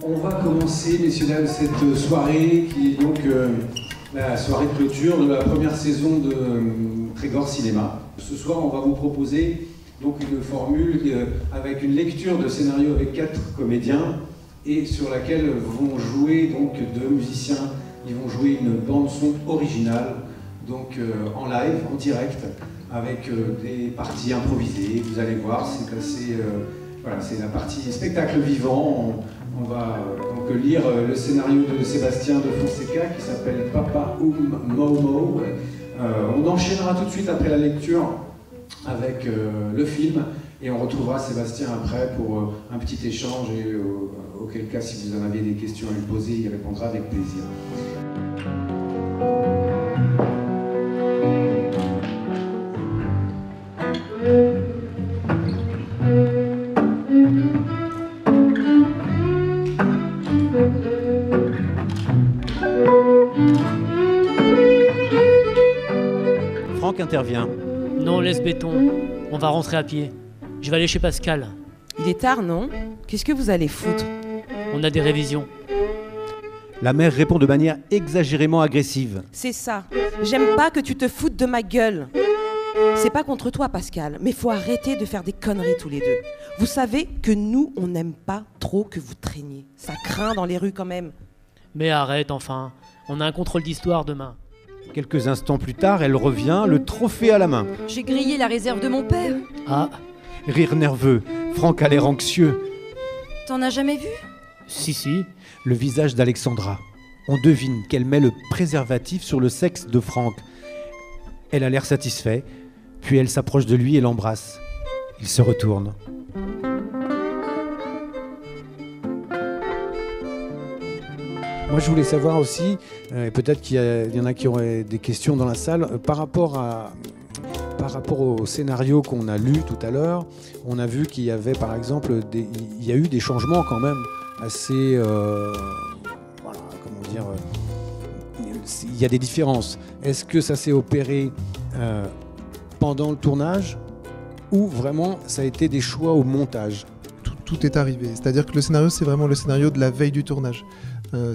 On va commencer, messieurs, dames, cette soirée qui est donc la soirée de clôture de la première saison de Trégor Cinéma. Ce soir, on va vous proposer donc une formule avec une lecture de scénario avec 4 comédiens et sur laquelle vont jouer donc 2 musiciens. Ils vont jouer une bande-son originale, donc en live, en direct, avec des parties improvisées. Vous allez voir, c'est assez... voilà, c'est la partie spectacle vivant. On va donc lire le scénario de Sébastien de Fonseca qui s'appelle Papa Momo. On enchaînera tout de suite après la lecture avec le film et on retrouvera Sébastien après pour un petit échange et auquel cas, si vous en avez des questions à lui poser, il répondra avec plaisir. Franck intervient. Non, laisse béton. On va rentrer à pied. Je vais aller chez Pascal. Il est tard, non? Qu'est-ce que vous allez foutre? On a des révisions. La mère répond de manière exagérément agressive. C'est ça. J'aime pas que tu te foutes de ma gueule. C'est pas contre toi, Pascal, mais faut arrêter de faire des conneries tous les deux. Vous savez que nous, on n'aime pas trop que vous traîniez. Ça craint dans les rues quand même. Mais arrête enfin. On a un contrôle d'histoire demain. Quelques instants plus tard, elle revient, le trophée à la main. J'ai grillé la réserve de mon père. Ah, Rire nerveux. Franck a l'air anxieux. T'en as jamais vu? si. Le visage d'Alexandra. On devine qu'elle met le préservatif sur le sexe de Franck. Elle a l'air satisfaite, puis elle s'approche de lui et l'embrasse. Il se retourne. Moi, je voulais savoir aussi, peut-être qu'il y en a qui auraient des questions dans la salle, par rapport au scénario qu'on a lu tout à l'heure, on a vu qu'il y avait, par exemple, il y a eu des changements quand même assez, voilà, comment dire, il y a des différences. Est-ce que ça s'est opéré pendant le tournage ou vraiment ça a été des choix au montage? Tout est arrivé. C'est-à-dire que le scénario, c'est vraiment le scénario de la veille du tournage.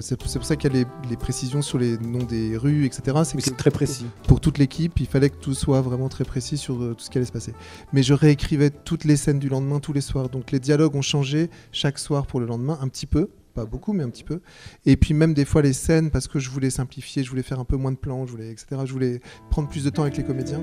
C'est pour ça qu'il y a les précisions sur les noms des rues, etc. C'est très précis. Pour toute l'équipe, il fallait que tout soit vraiment très précis sur tout ce qui allait se passer. Mais je réécrivais toutes les scènes du lendemain, tous les soirs. Donc les dialogues ont changé chaque soir pour le lendemain, un petit peu. Pas beaucoup, mais un petit peu. Et puis même des fois les scènes, parce que je voulais simplifier, je voulais faire un peu moins de plans, etc. Je voulais prendre plus de temps avec les comédiens.